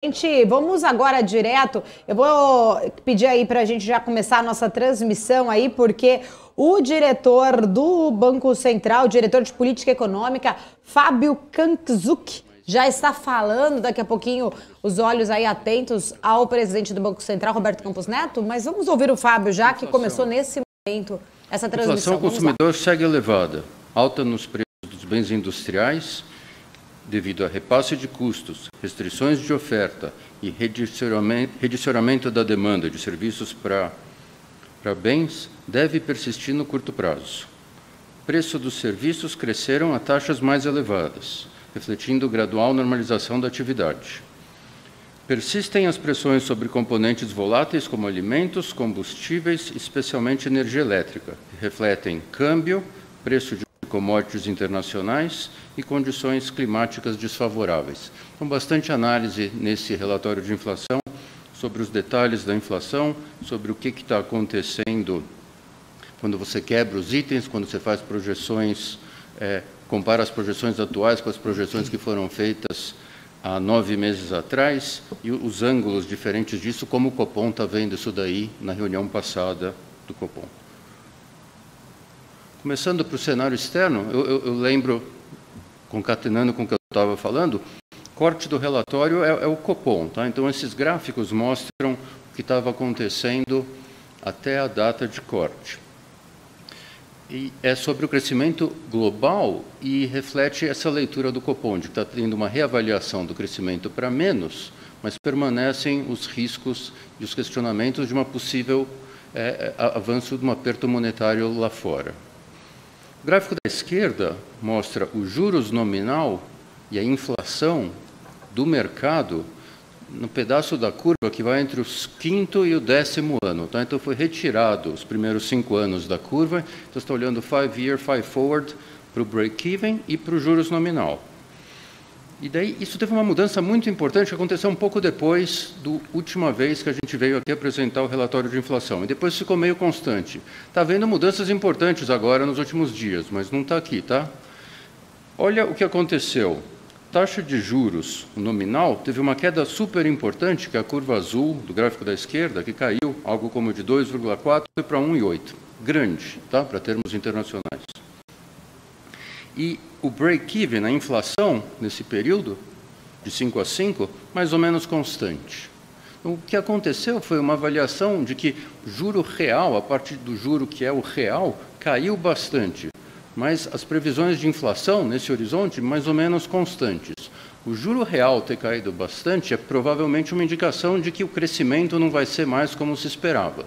Gente, vamos agora direto. Eu vou pedir aí para a gente já começar a nossa transmissão aí, porque o diretor do Banco Central, o diretor de Política Econômica, Fábio Kankzuk, já está falando. Daqui a pouquinho, os olhos aí atentos ao presidente do Banco Central, Roberto Campos Neto. Mas vamos ouvir o Fábio, já que começou nesse momento essa transmissão. A inflação ao consumidor segue elevada, alta nos preços dos bens industriais, devido a repasse de custos, restrições de oferta e redicionamento da demanda de serviços para bens, deve persistir no curto prazo. O preço dos serviços cresceram a taxas mais elevadas, refletindo gradual normalização da atividade. Persistem as pressões sobre componentes voláteis como alimentos, combustíveis, especialmente energia elétrica, que refletem câmbio, preço de commodities internacionais e condições climáticas desfavoráveis. Então, bastante análise nesse relatório de inflação sobre os detalhes da inflação, sobre o que está acontecendo quando você quebra os itens, quando você faz projeções, compara as projeções atuais com as projeções que foram feitas há 9 meses atrás, e os ângulos diferentes disso, como o Copom está vendo isso daí na reunião passada do Copom. Começando para o cenário externo, eu lembro, concatenando com o que eu estava falando, corte do relatório é o Copom. Tá? Então, esses gráficos mostram o que estava acontecendo até a data de corte. E é sobre o crescimento global e reflete essa leitura do Copom, de que está tendo uma reavaliação do crescimento para menos, mas permanecem os riscos e os questionamentos de uma possível avanço de um aperto monetário lá fora. O gráfico da esquerda mostra o juros nominal e a inflação do mercado no pedaço da curva que vai entre o 5º e o 10º ano. Tá? Então, foi retirado os primeiros 5 anos da curva. Então, está olhando 5-year, 5-forward para o break-even e para o juros nominal. E daí, isso teve uma mudança muito importante que aconteceu um pouco depois da última vez que a gente veio aqui apresentar o relatório de inflação. E depois ficou meio constante. Está havendo mudanças importantes agora nos últimos dias, mas não está aqui, tá? Olha o que aconteceu. Taxa de juros nominal teve uma queda super importante, que é a curva azul do gráfico da esquerda, que caiu algo como de 2,4 para 1,8. Grande, tá? Para termos internacionais. E o break-even, a inflação, nesse período, de 5 a 5, mais ou menos constante. Então, o que aconteceu foi uma avaliação de que o juro real, a partir do juro que é o real, caiu bastante, mas as previsões de inflação, nesse horizonte, mais ou menos constantes. O juro real ter caído bastante é provavelmente uma indicação de que o crescimento não vai ser mais como se esperava.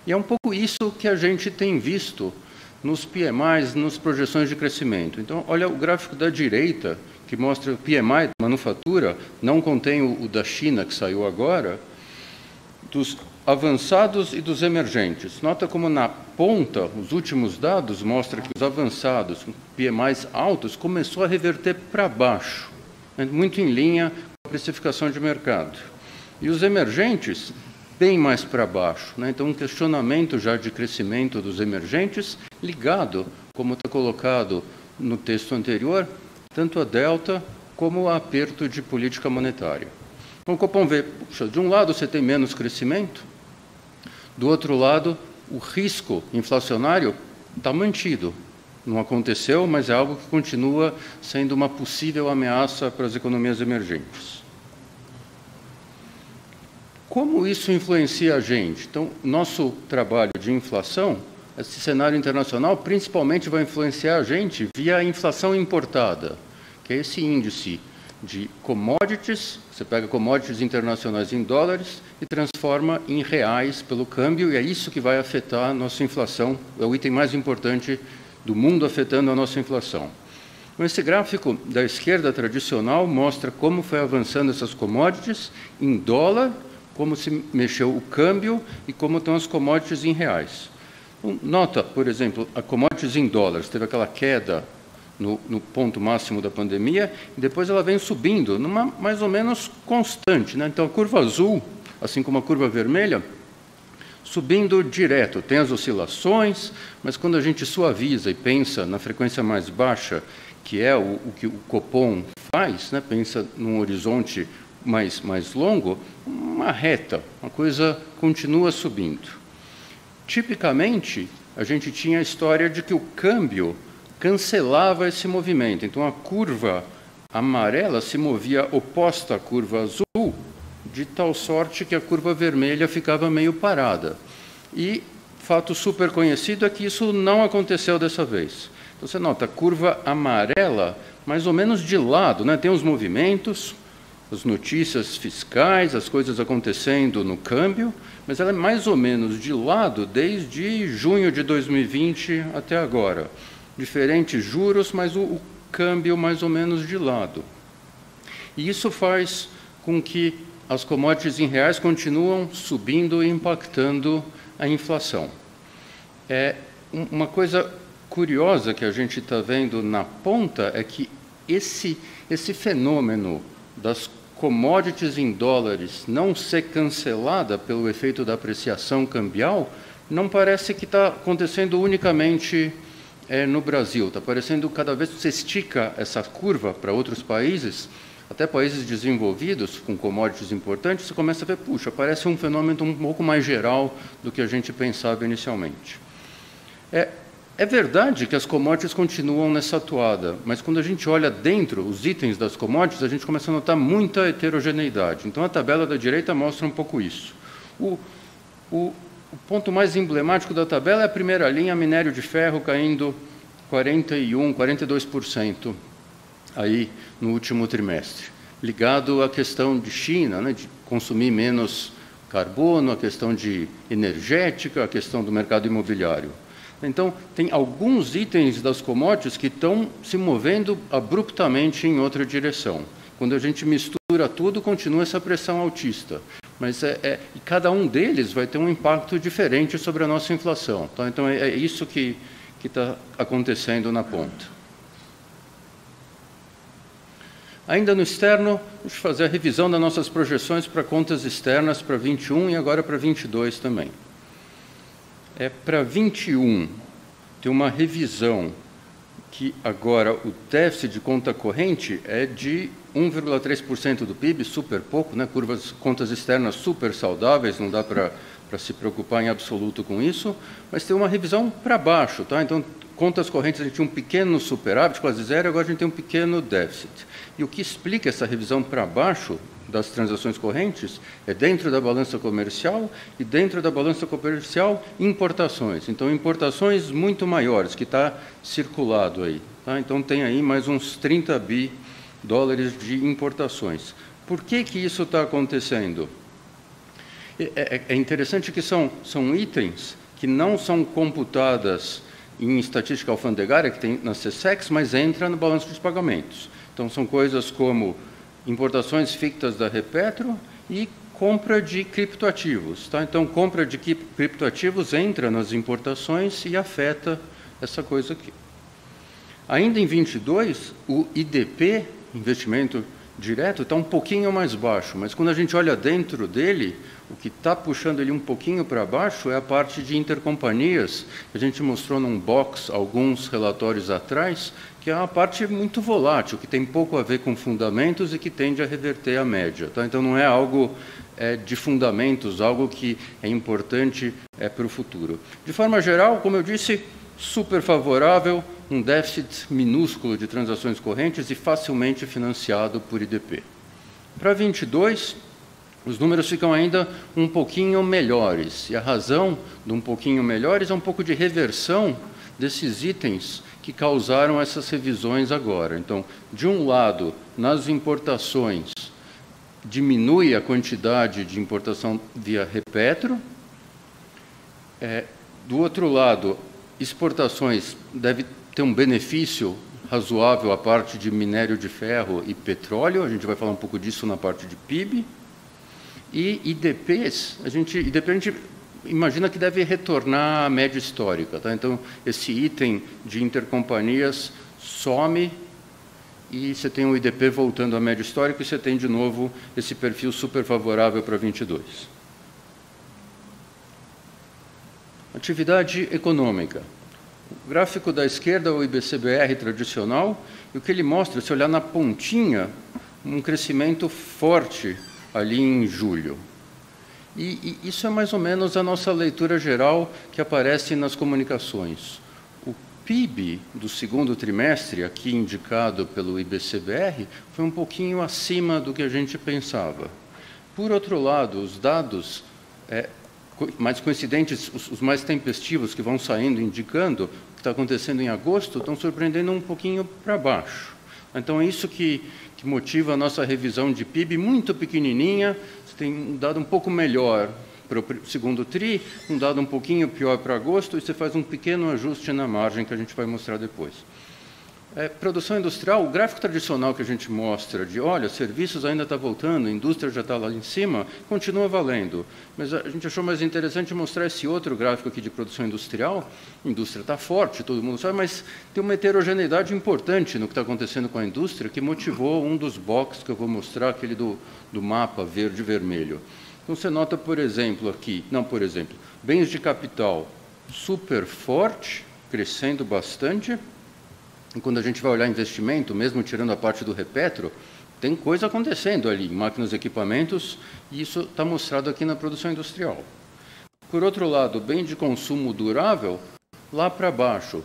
E é um pouco isso que a gente tem visto nos PMIs, nas projeções de crescimento. Então, olha o gráfico da direita, que mostra o PMI da manufatura, não contém o da China, que saiu agora, dos avançados e dos emergentes. Nota como na ponta, os últimos dados mostram que os avançados, PMIs altos, começou a reverter para baixo, muito em linha com a precificação de mercado. E os emergentes, bem mais para baixo. Né? Então, um questionamento já de crescimento dos emergentes, ligado, como está colocado no texto anterior, tanto a delta como a aperto de política monetária. Então, o Copom vê, puxa, de um lado você tem menos crescimento, do outro lado o risco inflacionário está mantido. Não aconteceu, mas é algo que continua sendo uma possível ameaça para as economias emergentes. Como isso influencia a gente? Então, nosso trabalho de inflação, esse cenário internacional, principalmente vai influenciar a gente via a inflação importada, que é esse índice de commodities. Você pega commodities internacionais em dólares e transforma em reais pelo câmbio, e é isso que vai afetar a nossa inflação. É o item mais importante do mundo afetando a nossa inflação. Então, esse gráfico da esquerda tradicional mostra como foi avançando essas commodities em dólar, como se mexeu o câmbio e como estão as commodities em reais. Então, nota, por exemplo, a commodities em dólares teve aquela queda no ponto máximo da pandemia, e depois ela vem subindo, numa mais ou menos constante. Né? Então, a curva azul, assim como a curva vermelha, subindo direto. Tem as oscilações, mas quando a gente suaviza e pensa na frequência mais baixa, que é o que o Copom faz, né? Pensa num horizonte mais longo, uma reta, uma coisa continua subindo. Tipicamente, a gente tinha a história de que o câmbio cancelava esse movimento. Então, a curva amarela se movia oposta à curva azul, de tal sorte que a curva vermelha ficava meio parada. E fato super conhecido é que isso não aconteceu dessa vez. Então, você nota a curva amarela mais ou menos de lado, né? Tem os movimentos, as notícias fiscais, as coisas acontecendo no câmbio, mas ela é mais ou menos de lado desde junho de 2020 até agora. Diferentes juros, mas o câmbio mais ou menos de lado. E isso faz com que as commodities em reais continuam subindo e impactando a inflação. Uma coisa curiosa que a gente está vendo na ponta é que esse fenômeno das commodities em dólares não ser cancelada pelo efeito da apreciação cambial não parece que está acontecendo unicamente no Brasil. Está parecendo cada vez que você estica essa curva para outros países, até países desenvolvidos com commodities importantes, você começa a ver, puxa, parece um fenômeno um pouco mais geral do que a gente pensava inicialmente. É verdade que as commodities continuam nessa toada, mas quando a gente olha dentro os itens das commodities, a gente começa a notar muita heterogeneidade. Então, a tabela da direita mostra um pouco isso. O ponto mais emblemático da tabela é a primeira linha, minério de ferro caindo 41%, 42% aí no último trimestre, ligado à questão de China, né, de consumir menos carbono, a questão de energética, a questão do mercado imobiliário. Então, tem alguns itens das commodities que estão se movendo abruptamente em outra direção. Quando a gente mistura tudo, continua essa pressão altista. Mas e cada um deles vai ter um impacto diferente sobre a nossa inflação. Tá? Então, é isso que está acontecendo na ponta. Ainda no externo, deixa eu fazer a revisão das nossas projeções para contas externas para 21 e agora para 22 também. Para 21, tem uma revisão que agora o déficit de conta corrente é de 1,3% do PIB, super pouco, né? Contas externas super saudáveis, não dá para se preocupar em absoluto com isso, mas tem uma revisão para baixo. Tá? Então, contas correntes, a gente tinha um pequeno superávit, quase zero, agora a gente tem um pequeno déficit. E o que explica essa revisão para baixo das transações correntes é dentro da balança comercial e dentro da balança comercial importações. Então, importações muito maiores, que está circulado aí. Tá? Então, tem aí mais uns 30 bi dólares de importações. Por que isso está acontecendo? É interessante que são itens que não são computadas em estatística alfandegária, que tem na SESEX, mas entra no balanço dos pagamentos. Então, são coisas como importações fictas da Repetro e compra de criptoativos. Tá? Então, compra de criptoativos entra nas importações e afeta essa coisa aqui. Ainda em 22, o IDP, investimento direto, está um pouquinho mais baixo, mas quando a gente olha dentro dele, o que está puxando ele um pouquinho para baixo é a parte de intercompanhias, que a gente mostrou num box alguns relatórios atrás, que é uma parte muito volátil, que tem pouco a ver com fundamentos e que tende a reverter a média. Tá? Então, não é algo de fundamentos, algo que é importante para o futuro. De forma geral, como eu disse, super favorável, um déficit minúsculo de transações correntes e facilmente financiado por IDP. Para 22, os números ficam ainda um pouquinho melhores, e a razão de um pouquinho melhores é um pouco de reversão desses itens que causaram essas revisões agora. Então, de um lado, nas importações, diminui a quantidade de importação via Repetro. Do outro lado, exportações deve ter um benefício razoável à parte de minério de ferro e petróleo, a gente vai falar um pouco disso na parte de PIB. E IDPs, a gente imagina que deve retornar à média histórica. Tá? Então, esse item de intercompanhias some e você tem o IDP voltando à média histórica e você tem, de novo, esse perfil super favorável para 22. Atividade econômica. O gráfico da esquerda é o IBCBR tradicional, e o que ele mostra, se olhar na pontinha, um crescimento forte ali em julho. E isso é mais ou menos a nossa leitura geral que aparece nas comunicações. O PIB do segundo trimestre, aqui indicado pelo IBCBR, foi um pouquinho acima do que a gente pensava. Por outro lado, os dados mais coincidentes, os mais tempestivos que vão saindo, indicando o que está acontecendo em agosto, estão surpreendendo um pouquinho para baixo. Então, é isso que motiva a nossa revisão de PIB muito pequenininha. Você tem um dado um pouco melhor para o segundo TRI, um dado um pouquinho pior para agosto, e você faz um pequeno ajuste na margem que a gente vai mostrar depois. Produção industrial, o gráfico tradicional que a gente mostra de, olha, serviços ainda está voltando, a indústria já está lá em cima, continua valendo. Mas a gente achou mais interessante mostrar esse outro gráfico aqui de produção industrial. A indústria está forte, todo mundo sabe, mas tem uma heterogeneidade importante no que está acontecendo com a indústria, que motivou um dos boxes que eu vou mostrar, aquele do mapa verde e vermelho. Então, você nota, por exemplo, aqui, bens de capital super forte, crescendo bastante. E quando a gente vai olhar investimento, mesmo tirando a parte do Repetro, tem coisa acontecendo ali, máquinas e equipamentos, e isso está mostrado aqui na produção industrial. Por outro lado, bem de consumo durável, lá para baixo.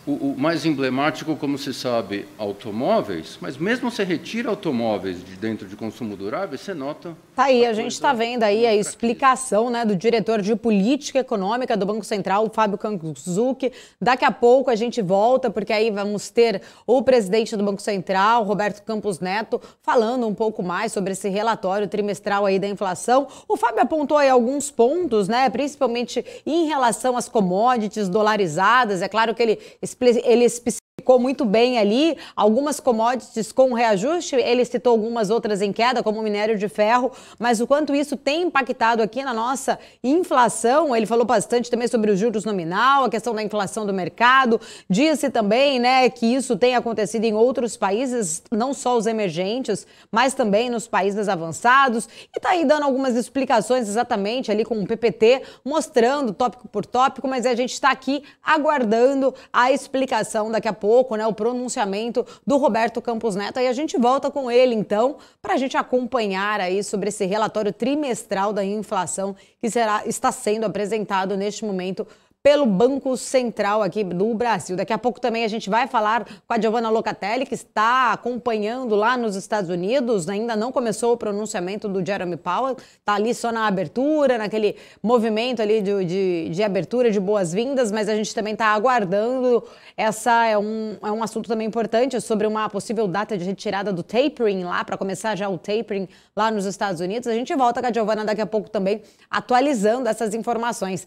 O mais emblemático, como se sabe, automóveis, mas mesmo você retira automóveis de dentro de consumo durável, você nota... Tá aí, a gente está vendo aí a explicação, né, do diretor de política econômica do Banco Central, o Fábio Campuzuk. Daqui a pouco a gente volta, porque aí vamos ter o presidente do Banco Central, Roberto Campos Neto, falando um pouco mais sobre esse relatório trimestral aí da inflação. O Fábio apontou aí alguns pontos, né, principalmente em relação às commodities dolarizadas. É claro que ele especificou muito bem ali algumas commodities com reajuste, ele citou algumas outras em queda, como o minério de ferro, mas o quanto isso tem impactado aqui na nossa inflação. Ele falou bastante também sobre os juros nominal, a questão da inflação do mercado, disse também, né, que isso tem acontecido em outros países, não só os emergentes, mas também nos países avançados, e está aí dando algumas explicações exatamente ali com o PPT, mostrando tópico por tópico, mas a gente está aqui aguardando a explicação daqui a pouco, né, o pronunciamento do Roberto Campos Neto, e a gente volta com ele então, para a gente acompanhar aí sobre esse relatório trimestral da inflação que está sendo apresentado neste momento pelo Banco Central aqui do Brasil. Daqui a pouco também a gente vai falar com a Giovanna Locatelli, que está acompanhando lá nos Estados Unidos, ainda não começou o pronunciamento do Jerome Powell, está ali só na abertura, naquele movimento ali de abertura, de boas-vindas, mas a gente também está aguardando. Essa é um assunto também importante sobre uma possível data de retirada do tapering lá, para começar já o tapering lá nos Estados Unidos. A gente volta com a Giovanna daqui a pouco também, atualizando essas informações.